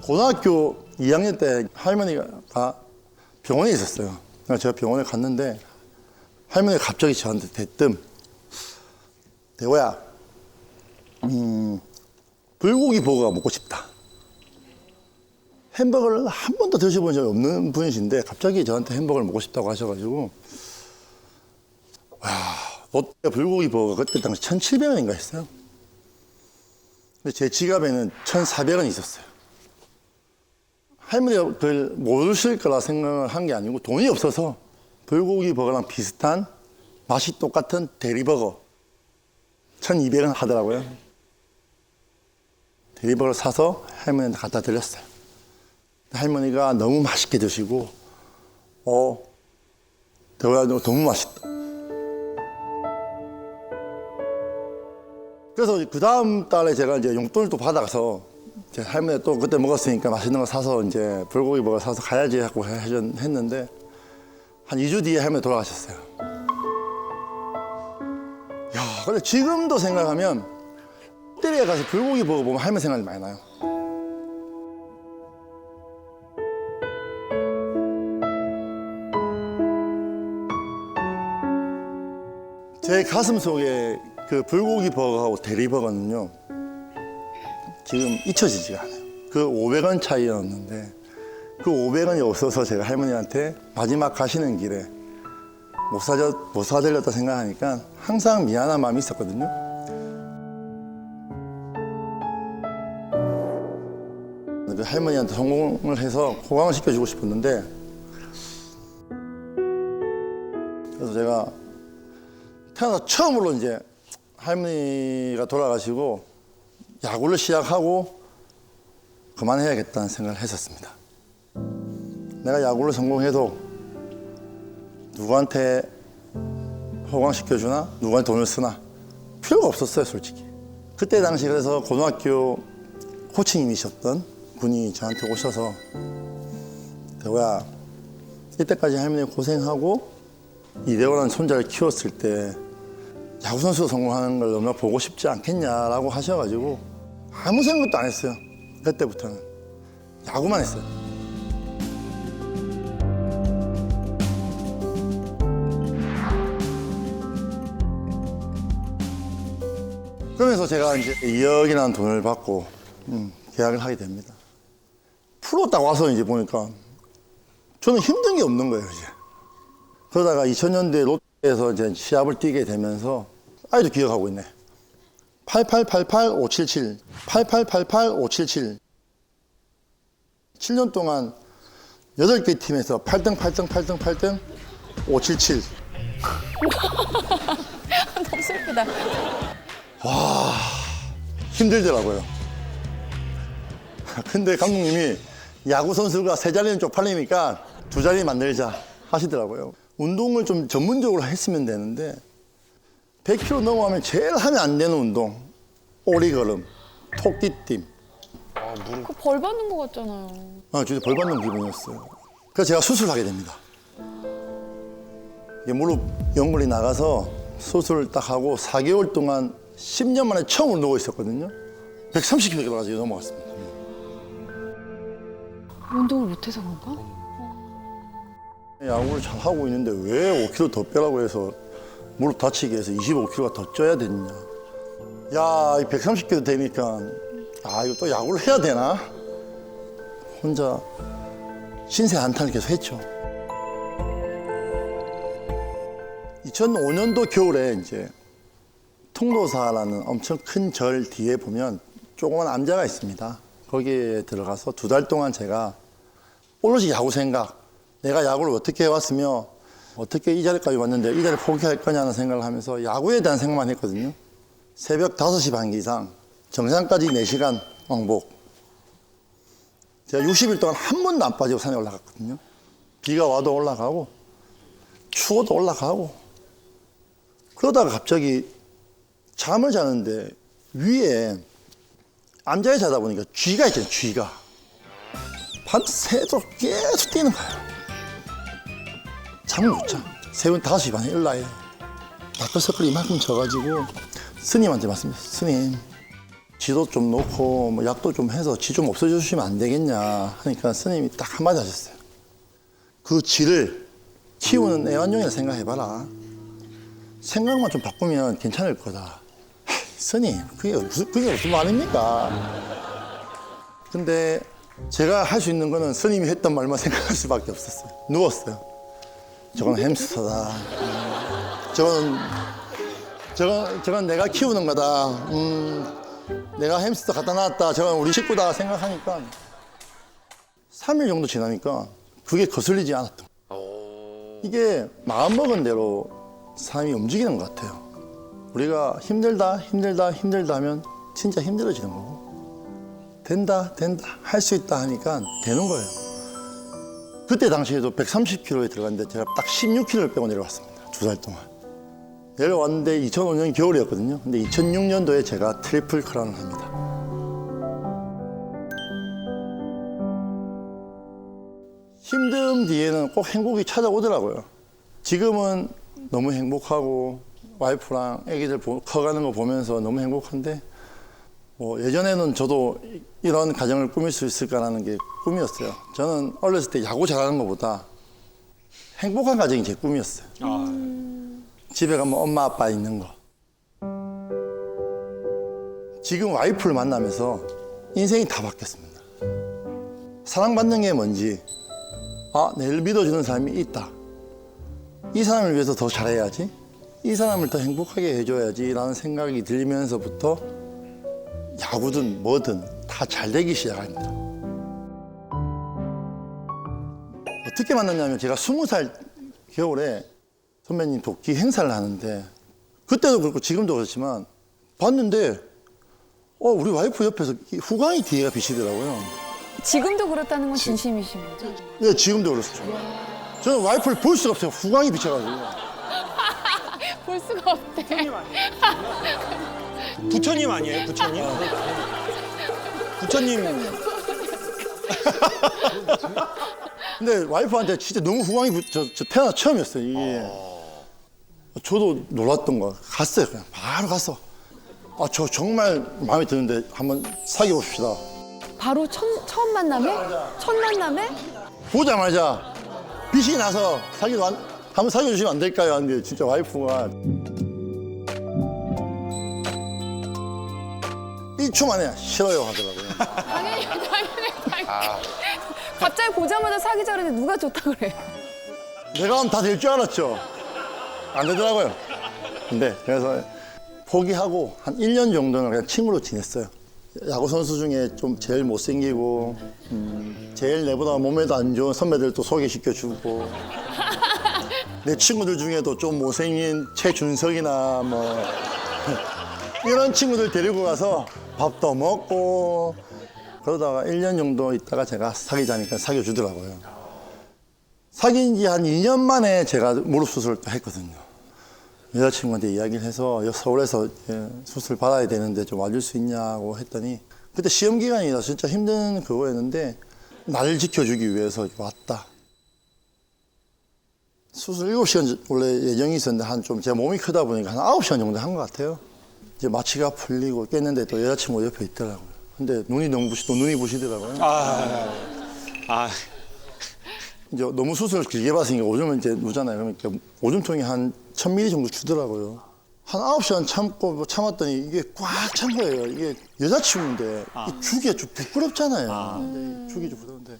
고등학교 2학년 때 할머니가 병원에 있었어요. 그래서 제가 병원에 갔는데 할머니가 갑자기 저한테 대뜸 대호야, 불고기 버거가 먹고 싶다. 햄버거를 한 번도 드셔본 적이 없는 분이신데 갑자기 저한테 햄버거를 먹고 싶다고 하셔가지고 와, 롯데 불고기 버거가 그때 당시 1,700원인가 했어요. 근데 제 지갑에는 1,400원이 있었어요. 할머니가 그걸 모르실 거라 생각을 한 게 아니고 돈이 없어서 불고기 버거랑 비슷한 맛이 똑같은 대리버거 1,200원 하더라고요. 대리버거를 사서 할머니한테 갖다 드렸어요. 할머니가 너무 맛있게 드시고 대호야 너 너무 맛있다. 그래서 그 다음 달에 제가 이제 용돈을 또 받아가서 제 할머니가 또 그때 먹었으니까 맛있는 거 사서 이제 불고기 버거 사서 가야지 하고 했는데 한 2주 뒤에 할머니 돌아가셨어요. 야, 근데 지금도 생각하면 롯데리아 가서 불고기 버거 보면 할머니 생각이 많이 나요. 제 가슴 속에 그 불고기 버거하고 대리버거는요 지금 잊혀지지가 않아요. 그 500원 차이였는데 그 500원이 없어서 제가 할머니한테 마지막 가시는 길에 못 사드렸다 생각하니까 항상 미안한 마음이 있었거든요. 그 할머니한테 성공을 해서 호강을 시켜주고 싶었는데 그래서 제가 태어나서 처음으로 이제 할머니가 돌아가시고 야구를 시작하고 그만해야겠다는 생각을 했었습니다. 내가 야구를 성공해도 누구한테 호강시켜주나 누구한테 돈을 쓰나 필요가 없었어요, 솔직히. 그때 당시 그래서 고등학교 코치님이셨던 분이 저한테 오셔서 대호야, 이때까지 할머니 고생하고 이대호라는 손자를 키웠을 때 야구선수로 성공하는 걸 너무나 보고 싶지 않겠냐라고 하셔가지고 아무 생각도 안 했어요. 그때부터는 야구만 했어요. 그러면서 제가 이제 2억이라는 돈을 받고 계약을 하게 됩니다. 프로 딱 와서 이제 보니까 저는 힘든 게 없는 거예요, 이제. 그러다가 2000년대 롯데에서 이제 시합을 뛰게 되면서 아직도 기억하고 있네. 8888-577, 8888-577. 7년 동안 8개 팀에서 8등, 8등, 8등, 8등, 577. 너무 슬프다. 와, 힘들더라고요. 근데 감독님이 야구 선수가 3자리는 쪽팔리니까 2자리 만들자 하시더라고요. 운동을 좀 전문적으로 했으면 되는데 100km 넘어가면 제일 하면 안 되는 운동, 오리걸음, 토끼띠. 그 벌 받는 거 같잖아요. 진짜 벌 받는 기분이었어요. 그래서 제가 수술하게 됩니다. 이게 무릎 연골이 나가서 수술을 딱 하고 4개월 동안 10년 만에 처음으로 누워 있었거든요. 130kg까지 넘어갔습니다. 운동을 못해서 그런가? 야구를 잘 하고 있는데 왜 5kg 더 빼라고 해서 무릎 다치게 해서 25kg가 더 쪄야 됐냐. 야, 130kg 되니까 이거 또 야구를 해야 되나? 혼자 신세 한탄을 계속 했죠. 2005년도 겨울에 이제 통도사라는 엄청 큰 절 뒤에 보면 조그만 암자가 있습니다. 거기에 들어가서 2달 동안 제가 오로지 야구 생각, 내가 야구를 어떻게 해왔으며 어떻게 이 자리까지 왔는데 이 자리를 포기할 거냐는 생각을 하면서 야구에 대한 생각만 했거든요. 새벽 5시 반 이상, 정상까지 4시간 왕복. 제가 60일 동안 한 번도 안 빠지고 산에 올라갔거든요. 비가 와도 올라가고 추워도 올라가고. 그러다가 갑자기 잠을 자는데 위에 암자에 자다 보니까 쥐가 있잖아요, 쥐가. 밤새도록 계속 뛰는 거예요. 잠을 못 자. 새벽 5시 반에 일어나요. 다크서클이 이만큼 져가지고 스님한테 말씀드렸어요. 스님, 지도 좀 놓고 뭐 약도 좀 해서 지 좀 없애주시면 안 되겠냐 하니까 스님이 딱 한마디 하셨어요. 그 지를 키우는 애완용이라 생각해봐라. 생각만 좀 바꾸면 괜찮을 거다. 스님, 그게 무슨 말입니까? 근데 제가 할 수 있는 거는 스님이 했던 말만 생각할 수밖에 없었어요. 누웠어요. 저건 햄스터다. 저건 내가 키우는 거다. 내가 햄스터 갖다 놨다. 저건 우리 식구다 생각하니까 3일 정도 지나니까 그게 거슬리지 않았던 거예요. 이게 마음먹은 대로 사람이 움직이는 것 같아요. 우리가 힘들다 하면 진짜 힘들어지는 거고 된다 할 수 있다 하니까 되는 거예요. 그때 당시에도 130kg에 들어갔는데 제가 딱 16kg를 빼고 내려왔습니다. 2달 동안. 내려왔는데 2005년 겨울이었거든요. 근데 2006년도에 제가 트리플 크라운을 합니다. 힘듦 뒤에는 꼭 행복이 찾아오더라고요. 지금은 너무 행복하고 와이프랑 애기들 커가는 거 보면서 너무 행복한데 뭐 예전에는 저도 이런 가정을 꾸밀 수 있을까라는 게 꿈이었어요. 저는 어렸을 때 야구 잘하는 것보다 행복한 가정이 제 꿈이었어요. 집에 가면 엄마 아빠 있는 거. 지금 와이프를 만나면서 인생이 다 바뀌었습니다. 사랑받는 게 뭔지, 내를 믿어주는 사람이 있다. 이 사람을 위해서 더 잘해야지. 이 사람을 더 행복하게 해줘야지라는 생각이 들면서부터 야구든 뭐든 다 잘 되기 시작합니다. 어떻게 만났냐면 제가 20살 겨울에 선배님 도끼 행사를 하는데 그때도 그렇고 지금도 그렇지만 봤는데 우리 와이프 옆에서 후광이 뒤에가 비치더라고요. 지금도 그렇다는 건 진심이신 거죠? 네, 지금도 그렇죠. 저는 와이프를 볼 수가 없어요. 후광이 비쳐가지고. 볼 수가 없대. 부처님 아니에요? 부처님? 부처님. 근데 와이프한테 진짜 너무 후광이 저 태어나 처음이었어요. 이게. 저도 놀랐던 거 갔어요. 그냥 바로 갔어. 저 정말 마음에 드는데 한번 사귀어 봅시다. 바로 처음 만남에? 첫 만남에? 보자마자 빛이 나서 한번 사귀어 주시면 안 될까요? 하는데 진짜 와이프가 1초 만에 싫어요 하더라고요. 당연히. 갑자기 보자마자 사귀자 그랬는데 누가 좋다 그래? 내가 하면 다 될 줄 알았죠. 안 되더라고요. 근데 그래서 포기하고 한 1년 정도는 그냥 친구로 지냈어요. 야구 선수 중에 좀 제일 못생기고 제일 내보다 몸에도 안 좋은 선배들도 소개시켜주고 내 친구들 중에도 좀 못생긴 최준석이나 뭐 이런 친구들 데리고 가서 밥도 먹고 그러다가 1년 정도 있다가 제가 사귀자니까 사귀어주더라고요. 사귄 지 한 2년 만에 제가 무릎 수술을 또 했거든요. 여자친구한테 이야기를 해서 서울에서 수술 받아야 되는데 좀 와줄 수 있냐고 했더니 그때 시험 기간이라 진짜 힘든 그거였는데 나를 지켜주기 위해서 왔다. 수술 7시간 원래 예정이 있었는데 한 좀 제가 몸이 크다 보니까 한 9시간 정도 한 것 같아요. 이제 마취가 풀리고 깼는데 또 여자친구 옆에 있더라고요. 근데 눈이 부시더라고요. 이제 너무 수술을 길게 받으니까 오줌을 이제 누잖아요. 그러니까 오줌통이 한 1000ml 정도 주더라고요. 한 9시간 참았더니 이게 꽉 찬 거예요. 이게 여자친구인데 주기가 좀 부끄럽잖아요. 주기 좀 부끄러운데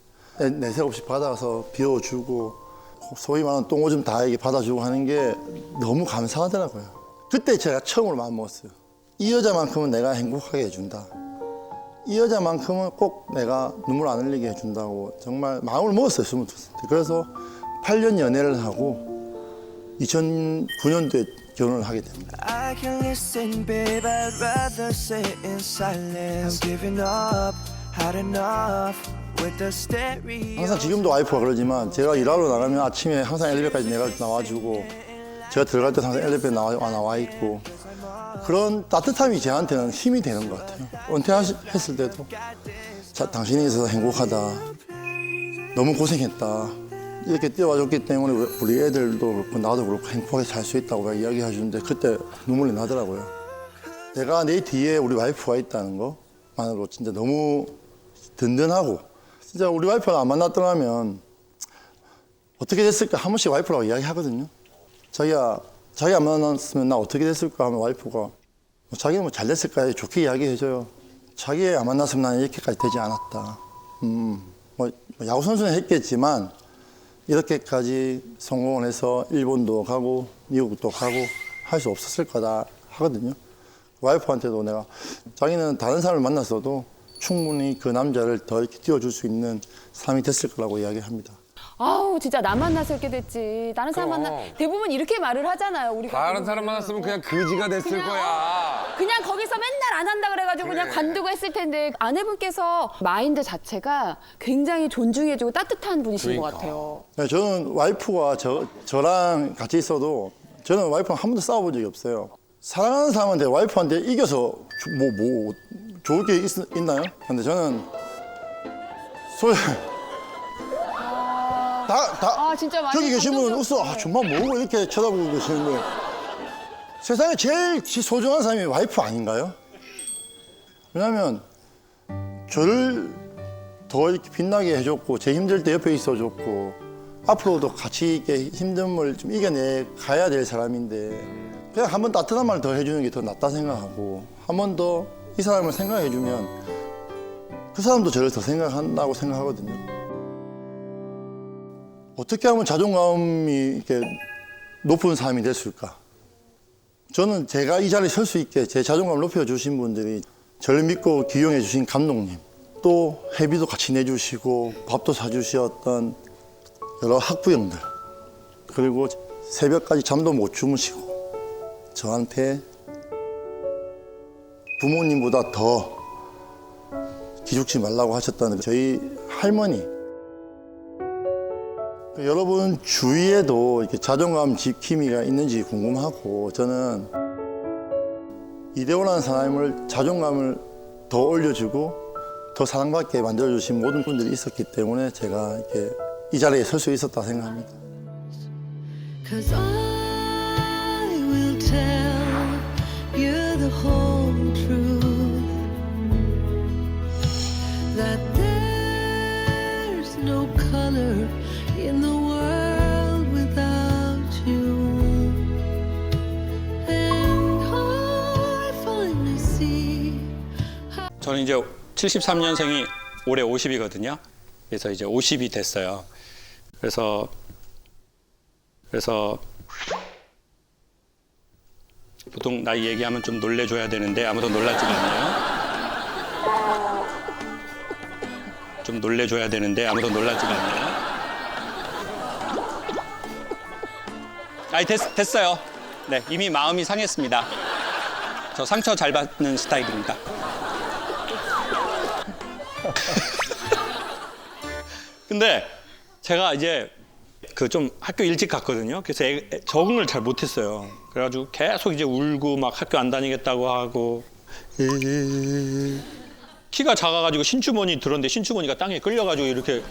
내색 없이 받아서 비워주고 소위 말하는 똥오줌 다 이게 받아주고 하는 게 너무 감사하더라고요. 그때 제가 처음으로 마음먹었어요. 이 여자만큼은 내가 행복하게 해준다. 이 여자만큼은 꼭 내가 눈물 안 흘리게 해준다고 정말 마음을 먹었어요. 22살 때. 그래서 8년 연애를 하고 2009년도에 결혼을 하게 됩니다. I can listen, babe. I'd rather sit in silence. I'm giving up, had enough with the stereo. 항상 지금도 와이프가 그러지만 제가 일하러 나가면 아침에 항상 엘리베이터까지 내가 나와주고 제가 들어갈 때 항상 엘리베이터에 나와 있고 그런 따뜻함이 저한테는 힘이 되는 것 같아요. 은퇴했을 때도 당신이 있어서 행복하다. 너무 고생했다. 이렇게 뛰어와줬기 때문에 우리 애들도 그렇고 나도 그렇고 행복하게 살 수 있다고 이야기해 주는데 그때 눈물이 나더라고요. 내가 내 뒤에 우리 와이프가 있다는 것만으로 진짜 너무 든든하고, 진짜 우리 와이프가 안 만났더라면 어떻게 됐을까 한 번씩 와이프라고 이야기하거든요. 자기가 자기 안 만났으면 나 어떻게 됐을까 하면 와이프가 자기는 뭐 잘 됐을 거야 좋게 이야기해줘요. 자기 안 만났으면 나는 이렇게까지 되지 않았다. 뭐 야구 선수는 했겠지만 이렇게까지 성공을 해서 일본도 가고 미국도 가고 할 수 없었을 거다 하거든요. 와이프한테도 내가 자기는 다른 사람을 만났어도 충분히 그 남자를 더 이렇게 띄워줄 수 있는 사람이 됐을 거라고 이야기합니다. 아우 진짜 나 만나서 이렇게 됐지. 다른 사람 그럼. 만나 대부분 이렇게 말을 하잖아요. 우리가 다른 사람 만났으면 그냥 그지가 됐을 그냥, 거야. 그냥 거기서 맨날 안 한다 그래가지고 그냥 그래. 관두고 했을 텐데 아내분께서 마인드 자체가 굉장히 존중해주고 따뜻한 분이신 것 같아요. 네, 저는 와이프가 저랑 같이 있어도 저는 와이프랑 한 번도 싸워본 적이 없어요. 사랑하는 사람한테 와이프한테 이겨서 뭐 좋을 게 있나요? 근데 저는 아, 진짜 많이 저기 계신 분은 감동적이에요. 웃어. 정말 모르고 이렇게 쳐다보고 계시는데 세상에 제일 소중한 사람이 와이프 아닌가요? 왜냐하면 저를 더 이렇게 빛나게 해줬고 제 힘들 때 옆에 있어줬고 앞으로도 같이 이렇게 힘듦을 좀 이겨내 가야 될 사람인데 그냥 한 번 따뜻한 말 더 해주는 게 더 낫다 생각하고 한 번 더 이 사람을 생각해주면 그 사람도 저를 더 생각한다고 생각하거든요. 어떻게 하면 자존감이 이렇게 높은 사람이 됐을까? 저는 제가 이 자리에 설 수 있게 제 자존감을 높여주신 분들이 저를 믿고 기용해 주신 감독님, 또 회비도 같이 내주시고 밥도 사주셨던 여러 학부형들, 그리고 새벽까지 잠도 못 주무시고 저한테 부모님보다 더 기죽지 말라고 하셨던 저희 할머니, 여러분 주위에도 이렇게 자존감 지킴이가 있는지 궁금하고 저는 이대호라는 사람을 자존감을 더 올려주고 더 사랑받게 만들어주신 모든 분들이 있었기 때문에 제가 이렇게 이 자리에 설 수 있었다 생각합니다. 'Cause I will tell you the whole truth that there's no color in the world without you and I finally see 저는 이제 73년생이 올해 50이거든요. 그래서 이제 50이 됐어요. 그래서 보통 나이 얘기하면 좀 놀래줘야 되는데 아무도 놀라지가 않네요. 좀 놀래줘야 되는데 아무도 놀라지가 않네요. 아니 됐어요. 네, 이미 마음이 상했습니다. 저 상처 잘 받는 스타일입니다. 근데 제가 이제 그 좀 학교 일찍 갔거든요. 그래서 적응을 잘 못했어요. 그래가지고 계속 이제 울고 막 학교 안 다니겠다고 하고 키가 작아가지고 신주머니 들었는데 신주머니가 땅에 끌려가지고 이렇게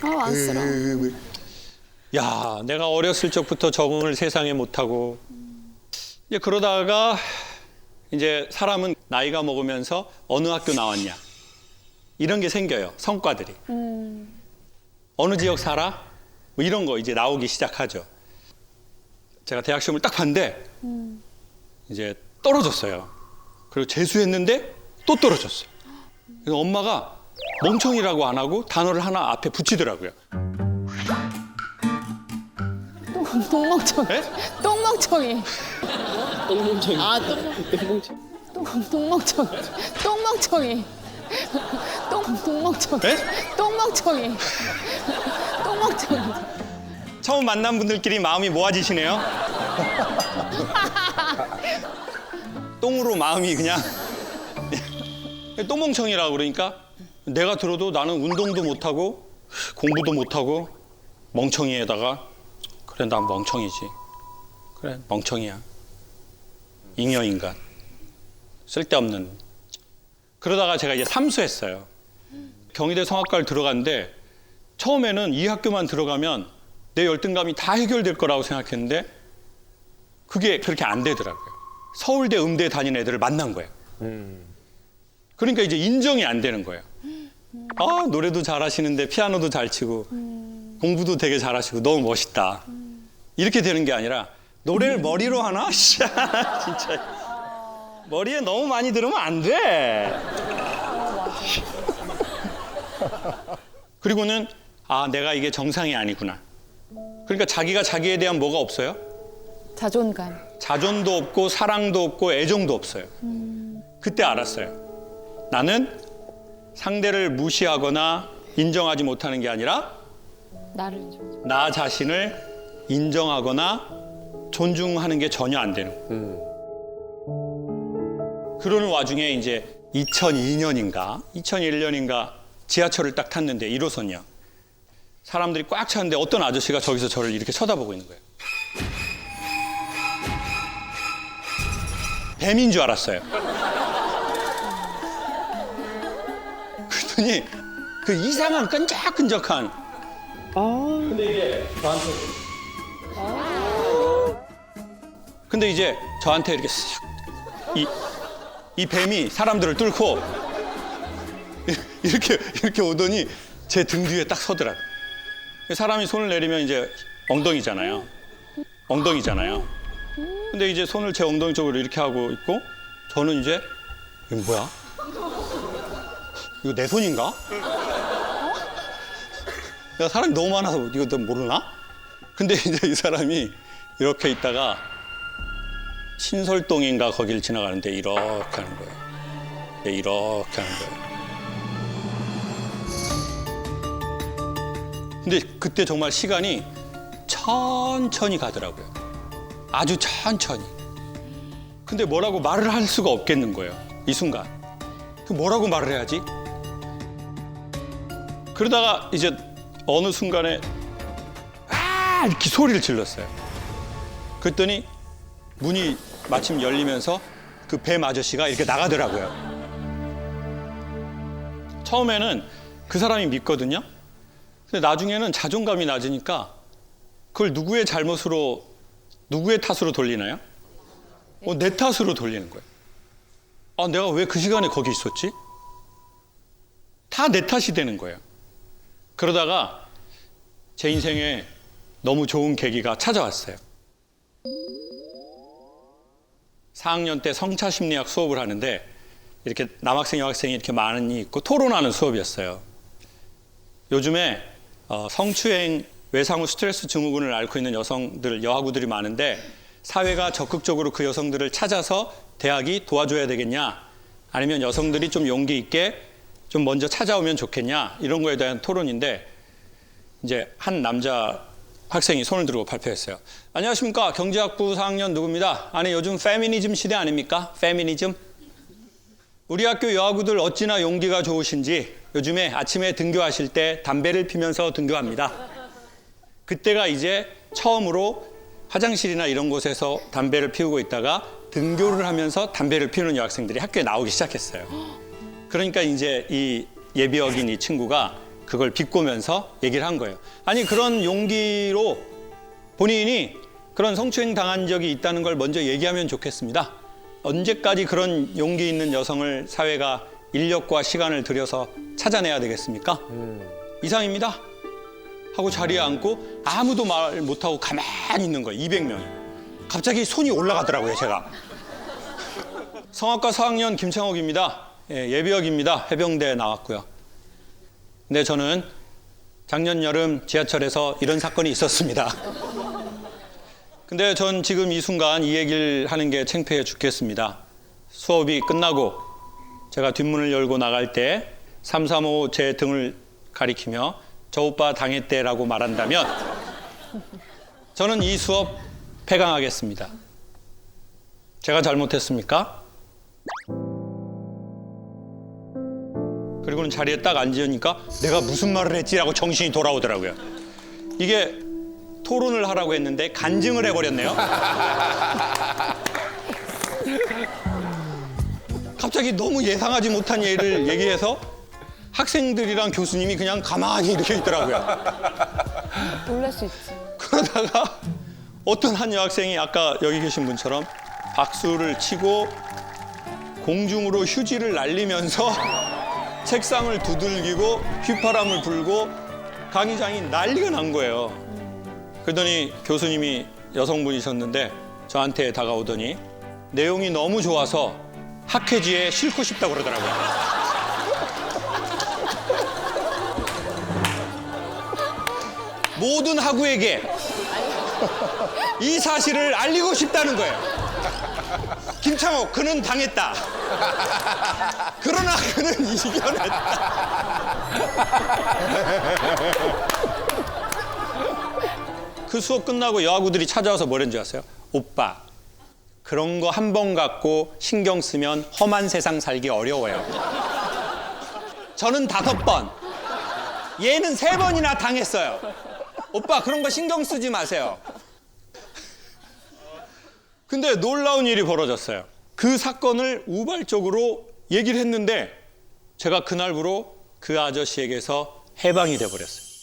아 안쓰러워. 야, 내가 어렸을 적부터 적응을 세상에 못하고 이제 그러다가 이제 사람은 나이가 먹으면서 어느 학교 나왔냐 이런 게 생겨요. 성과들이. 어느 지역 살아? 뭐 이런 거 이제 나오기 시작하죠. 제가 대학 시험을 딱 봤는데 이제 떨어졌어요. 그리고 재수했는데 또 떨어졌어요. 그래서 엄마가 멍청이라고 안 하고 단어를 하나 앞에 붙이더라고요. 똥멍청이. 네? 똥멍청이. 똥멍청이. 아 똥멍청이. 똥멍청이. 똥멍청이. 네? 똥멍청이. 똥멍청이. 처음 만난 분들끼리 마음이 모아지시네요. 똥으로 마음이 그냥 똥멍청이라고 그러니까 내가 들어도 나는 운동도 못하고 공부도 못하고 멍청이에다가 그래 난 멍청이지. 그래 멍청이야. 잉여인간. 쓸데없는. 그러다가 제가 이제 삼수했어요. 경희대 성악과를 들어갔는데 처음에는 이 학교만 들어가면 내 열등감이 다 해결될 거라고 생각했는데 그게 그렇게 안 되더라고요. 서울대, 음대 다니는 애들을 만난 거예요. 그러니까 이제 인정이 안 되는 거예요. 아, 노래도 잘하시는데 피아노도 잘 치고 공부도 되게 잘하시고 너무 멋있다. 이렇게 되는 게 아니라 노래를 머리로 하나? 진짜 머리에 너무 많이 들으면 안 돼. 그리고는 아, 내가 이게 정상이 아니구나. 그러니까 자기가 자기에 대한 뭐가 없어요? 자존감. 자존도 없고 사랑도 없고 애정도 없어요. 그때 알았어요. 나는 상대를 무시하거나 인정하지 못하는 게 아니라 나를 좀. 나 자신을 인정하거나 존중하는 게 전혀 안 되는 거예요. 그러는 와중에 이제 2002년인가 2001년인가 지하철을 딱 탔는데 1호선이요. 사람들이 꽉 찼는데 어떤 아저씨가 저기서 저를 이렇게 쳐다보고 있는 거예요. 뱀인 줄 알았어요. 그랬더니 그 이상한 끈적끈적한 근데 이제 저한테 이렇게 쓱 이 뱀이 사람들을 뚫고 이렇게 오더니 제 등 뒤에 딱 서더라고요. 사람이 손을 내리면 이제 엉덩이잖아요. 근데 이제 손을 제 엉덩이 쪽으로 이렇게 하고 있고 저는 이제 이거 뭐야? 이거 내 손인가? 야, 사람이 너무 많아서 이거 너 모르나? 근데 이제 이 사람이 이렇게 있다가 신설동인가 거기를 지나가는데 이렇게 하는 거예요. 이렇게 하는 거예요. 근데 그때 정말 시간이 천천히 가더라고요. 아주 천천히. 근데 뭐라고 말을 할 수가 없겠는 거예요. 이 순간. 뭐라고 말을 해야지? 그러다가 이제 어느 순간에 아! 이렇게 소리를 질렀어요. 그랬더니 문이 마침 열리면서 그 뱀 아저씨가 이렇게 나가더라고요. 처음에는 그 사람이 믿거든요. 근데 나중에는 자존감이 낮으니까 그걸 누구의 탓으로 돌리나요? 내 탓으로 돌리는 거예요. 아, 내가 왜 그 시간에 거기 있었지? 다 내 탓이 되는 거예요. 그러다가 제 인생에 너무 좋은 계기가 찾아왔어요. 4학년 때 성차 심리학 수업을 하는데 이렇게 남학생, 여학생이 이렇게 많이 있고 토론하는 수업이었어요. 요즘에 성추행, 외상후 스트레스 증후군을 앓고 있는 여하구들이 많은데 사회가 적극적으로 그 여성들을 찾아서 대학이 도와줘야 되겠냐, 아니면 여성들이 좀 용기 있게 좀 먼저 찾아오면 좋겠냐, 이런 거에 대한 토론인데 이제 한 남자 학생이 손을 들고 발표했어요. 안녕하십니까, 경제학부 4학년 누구입니다. 아니, 요즘 페미니즘 시대 아닙니까? 페미니즘. 우리 학교 여하구들 어찌나 용기가 좋으신지 요즘에 아침에 등교하실 때 담배를 피면서 등교합니다. 그때가 이제 처음으로 화장실이나 이런 곳에서 담배를 피우고 있다가 등교를 하면서 담배를 피우는 여학생들이 학교에 나오기 시작했어요. 그러니까 이제 이 예비역인 이 친구가 그걸 비꼬면서 얘기를 한 거예요. 아니, 그런 용기로 본인이 그런 성추행 당한 적이 있다는 걸 먼저 얘기하면 좋겠습니다. 언제까지 그런 용기 있는 여성을 사회가 인력과 시간을 들여서 찾아내야 되겠습니까? 이상입니다. 하고 자리에 앉고 아무도 말 못하고 가만히 있는 거예요. 200명이. 갑자기 손이 올라가더라고요, 제가. 성악과 4학년 김창옥입니다. 예비역입니다. 해병대에 나왔고요. 근데 저는 작년 여름 지하철에서 이런 사건이 있었습니다. 근데 전 지금 이 순간 이 얘기를 하는 게 창피해 죽겠습니다. 수업이 끝나고 제가 뒷문을 열고 나갈 때 335 제 등을 가리키며 저 오빠 당했대라고 말한다면 저는 이 수업 폐강하겠습니다. 제가 잘못했습니까? 그리고는 자리에 딱 앉으니까 내가 무슨 말을 했지라고 정신이 돌아오더라고요. 이게 토론을 하라고 했는데 간증을 해버렸네요. 갑자기 너무 예상하지 못한 예를 얘기해서 학생들이랑 교수님이 그냥 가만히 이렇게 있더라고요. 놀랄 수 있지. 그러다가 어떤 한 여학생이 아까 여기 계신 분처럼 박수를 치고 공중으로 휴지를 날리면서 책상을 두들기고 휘파람을 불고 강의장이 난리가 난 거예요. 그러더니 교수님이 여성분이셨는데 저한테 다가오더니 내용이 너무 좋아서 학회지에 싣고 싶다고 그러더라고요. 모든 학우에게 이 사실을 알리고 싶다는 거예요. 김창옥, 그는 당했다. 그러나 그는 이겨냈다. 그 수업 끝나고 여학우들이 찾아와서 뭐랬는지 아세요? 오빠, 그런 거 한 번 갖고 신경 쓰면 험한 세상 살기 어려워요. 저는 5번, 얘는 3번이나 당했어요. 오빠, 그런 거 신경 쓰지 마세요. 근데 놀라운 일이 벌어졌어요. 그 사건을 우발적으로 얘기를 했는데 제가 그날부로 그 아저씨에게서 해방이 돼버렸어요.